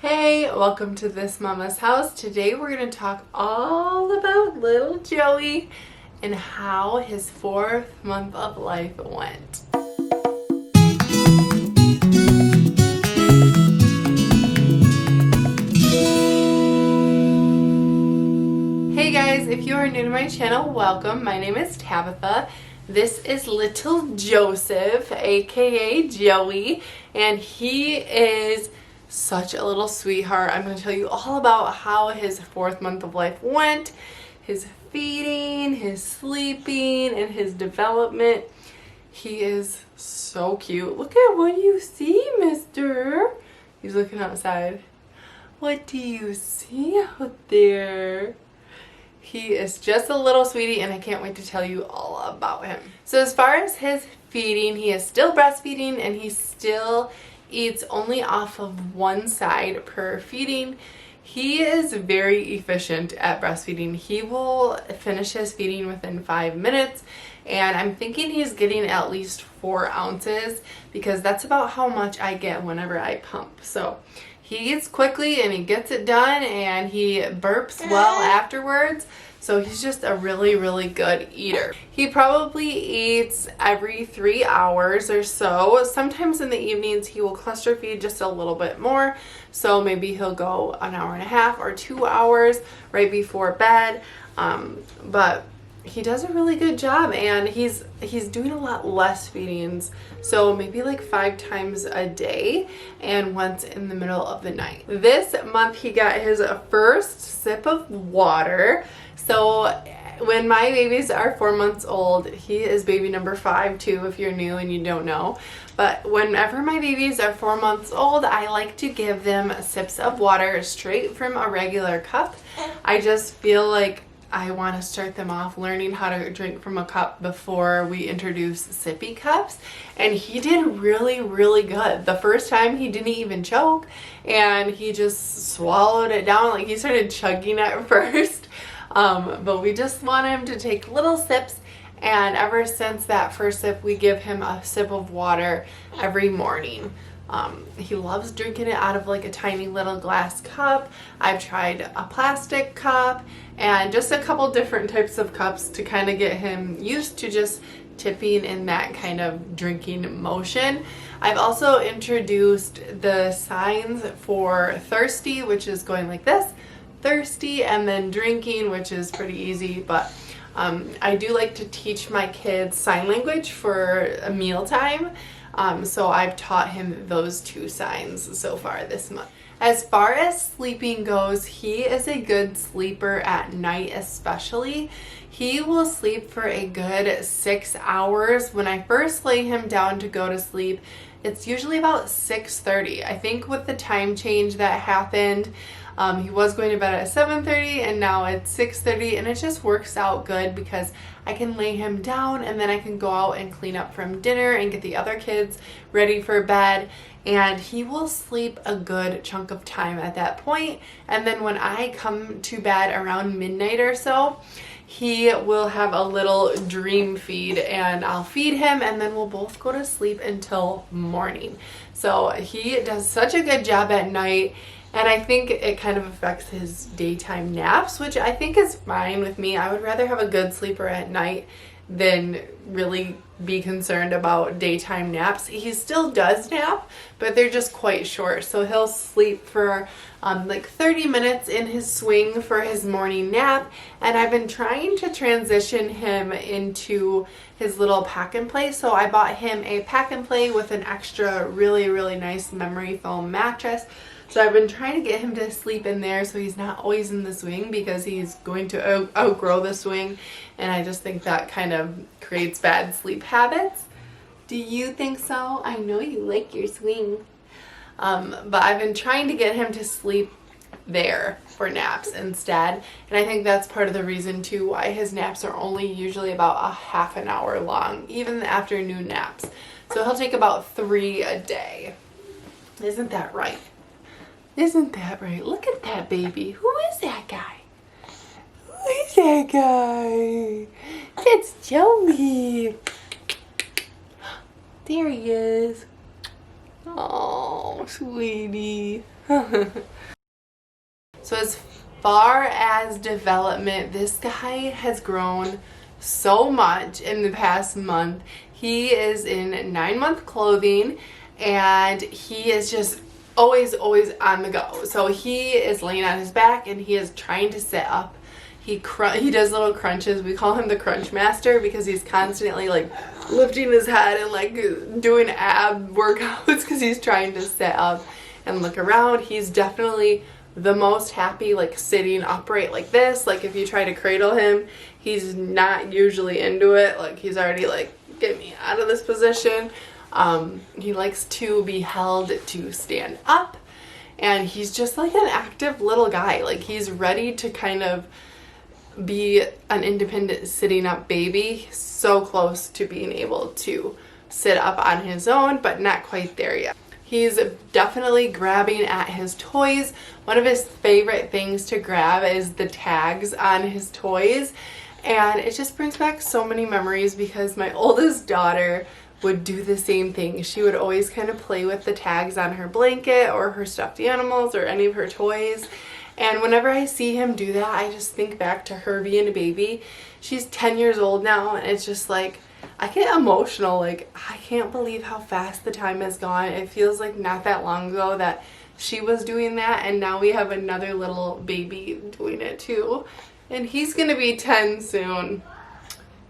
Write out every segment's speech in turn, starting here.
Hey, welcome to This Mama's House. Today we're going to talk all about little Joey and how his 4th month of life went. Hey guys, if you are new to my channel, welcome. My name is Tabitha. This is little Joseph, aka Joey, and he is such a little sweetheart. I'm going to tell you all about how his 4th month of life went, his feeding, his sleeping, and his development. He is so cute. Look at what you see, mister. He's looking outside. What do you see out there? He is just a little sweetie, and I can't wait to tell you all about him. So as far as his feeding, he is still breastfeeding, and he still eats only off of one side per feeding. He is very efficient at breastfeeding. He will finish his feeding within 5 minutes, and I'm thinking he's getting at least 4 ounces because that's about how much I get whenever I pump. So he eats quickly and he gets it done, and he burps well afterwards. So he's just a really, really good eater. He probably eats every 3 hours or so. Sometimes in the evenings he will cluster feed just a little bit more. So maybe he'll go an hour and a half or 2 hours right before bed. But he does a really good job, and he's doing a lot less feedings. So maybe like 5 times a day and once in the middle of the night. This month he got his first sip of water. So when my babies are 4 months old, he is baby number 5 too, if you're new and you don't know. But whenever my babies are 4 months old, I like to give them sips of water straight from a regular cup. I just feel like I want to start them off learning how to drink from a cup before we introduce sippy cups. And he did really, really good. The first time he didn't even choke, and he just swallowed it down. Like, he started chugging at first. But we just want him to take little sips, and ever since that first sip, we give him a sip of water every morning. He loves drinking it out of like a tiny little glass cup. I've tried a plastic cup and just a couple different types of cups to kind of get him used to just tipping in that kind of drinking motion. I've also introduced the signs for thirsty, which is going like this, thirsty, and then drinking, which is pretty easy. But I do like to teach my kids sign language for a mealtime. So I've taught him those 2 signs so far this month. As far as sleeping goes, he is a good sleeper at night especially. He will sleep for a good 6 hours. When I first lay him down to go to sleep, it's usually about 6:30. I think with the time change that happened, he was going to bed at 7:30 and now it's 6:30, and it just works out good because I can lay him down and then I can go out and clean up from dinner and get the other kids ready for bed, and he will sleep a good chunk of time at that point. And then when I come to bed around midnight or so, he will have a little dream feed, and I'll feed him, and then we'll both go to sleep until morning. So he does such a good job at night, and I think it kind of affects his daytime naps, which I think is fine with me. I would rather have a good sleeper at night than really be concerned about daytime naps. He still does nap, but they're just quite short. So he'll sleep for like 30 minutes in his swing for his morning nap, and I've been trying to transition him into his little pack and play. So I bought him a pack and play with an extra really, really nice memory foam mattress. So I've been trying to get him to sleep in there so he's not always in the swing, because he's going to outgrow the swing, and I just think that kind of creates bad sleep habits. Do you think so? I know you like your swing. But I've been trying to get him to sleep there for naps instead, and I think that's part of the reason too why his naps are only usually about a half an hour long, even the afternoon naps. So he'll take about 3 a day. Isn't that right? Isn't that right? Look at that baby. Who is that guy? Who is that guy? That's Joey. There he is. Oh, sweetie. So as far as development, this guy has grown so much in the past month. He is in 9-month clothing and he is just always on the go. So he is laying on his back and he is trying to sit up. He does little crunches. We call him the crunch master because he's constantly like lifting his head and like doing ab workouts because he's trying to sit up and look around. He's definitely the most happy like sitting upright like this. Like if you try to cradle him, he's not usually into it. Like he's already like, get me out of this position. He likes to be held to stand up, and he's just like an active little guy. Like he's ready to kind of be an independent sitting up baby, so close to being able to sit up on his own, but not quite there yet. He's definitely grabbing at his toys. One of his favorite things to grab is the tags on his toys, and it just brings back so many memories because my oldest daughter would do the same thing. She would always kind of play with the tags on her blanket or her stuffed animals or any of her toys. And whenever I see him do that, I just think back to her being a baby. She's 10 years old now, and it's just like, I get emotional. Like, I can't believe how fast the time has gone. It feels like not that long ago that she was doing that, and now we have another little baby doing it too. And he's gonna be 10 soon.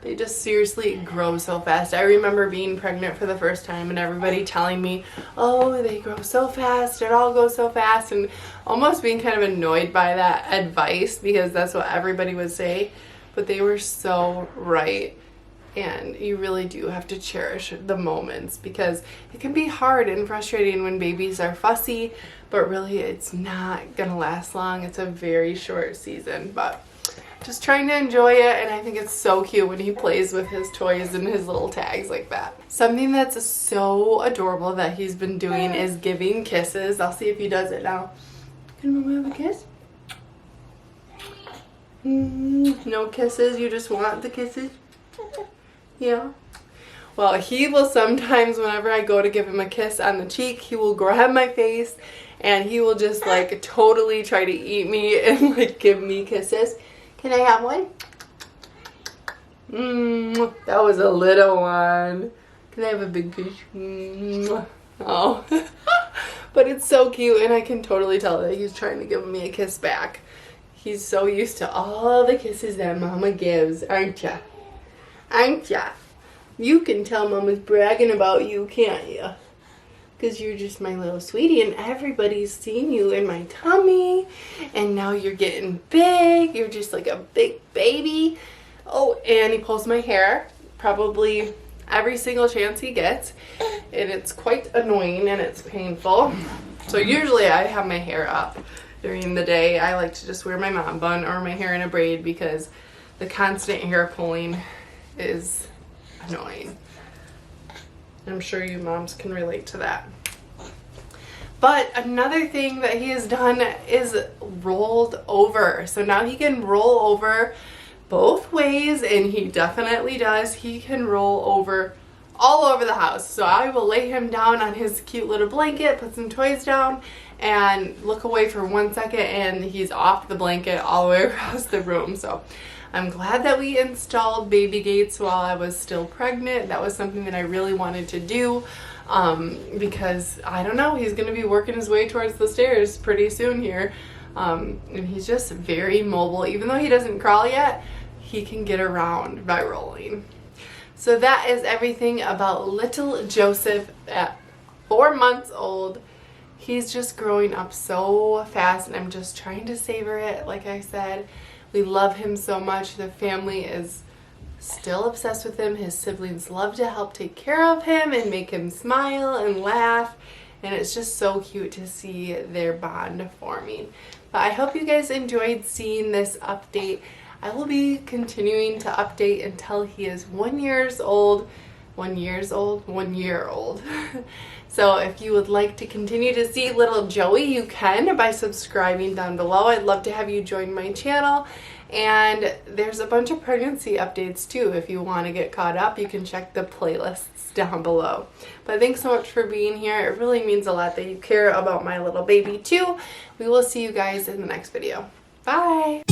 They just seriously grow so fast. I remember being pregnant for the first time and everybody telling me, oh, they grow so fast, it all goes so fast, and almost being kind of annoyed by that advice because that's what everybody would say. But they were so right. And you really do have to cherish the moments because it can be hard and frustrating when babies are fussy, but really it's not gonna last long. It's a very short season, but just trying to enjoy it, and I think it's so cute when he plays with his toys and his little tags like that. Something that's so adorable that he's been doing is giving kisses. I'll see if he does it now. Can we have a kiss? No kisses, you just want the kisses? Yeah. Well, he will sometimes, whenever I go to give him a kiss on the cheek, he will grab my face and he will just like totally try to eat me and like give me kisses. Can I have one? That was a little one. Can I have a big kiss? Oh. But it's so cute, and I can totally tell that he's trying to give me a kiss back. He's so used to all the kisses that Mama gives, aren't ya? Aren't ya? You can tell Mama's bragging about you, can't ya? Because you're just my little sweetie, and everybody's seen you in my tummy, and now you're getting big. You're just like a big baby. Oh, and he pulls my hair probably every single chance he gets, and it's quite annoying and it's painful. So usually I have my hair up during the day. I like to just wear my mom bun or my hair in a braid because the constant hair pulling is annoying. I'm sure you moms can relate to that. But another thing that he has done is rolled over. So now he can roll over both ways, and he definitely does. He can roll over all over the house. So I will lay him down on his cute little blanket, put some toys down, and look away for 1 second, and he's off the blanket all the way across the room. So I'm glad that we installed baby gates while I was still pregnant. That was something that I really wanted to do because, I don't know, he's going to be working his way towards the stairs pretty soon here. And he's just very mobile. Even though he doesn't crawl yet, he can get around by rolling. So that is everything about little Joseph at 4 months old. He's just growing up so fast, and I'm just trying to savor it. Like I said, we love him so much. The family is still obsessed with him. His siblings love to help take care of him and make him smile and laugh. And it's just so cute to see their bond forming. But I hope you guys enjoyed seeing this update. I will be continuing to update until he is 1 year old. 1 year old? 1 year old. So if you would like to continue to see little Joey, you can by subscribing down below. I'd love to have you join my channel. And there's a bunch of pregnancy updates too. If you want to get caught up, you can check the playlists down below. But thanks so much for being here. It really means a lot that you care about my little baby too. We will see you guys in the next video. Bye!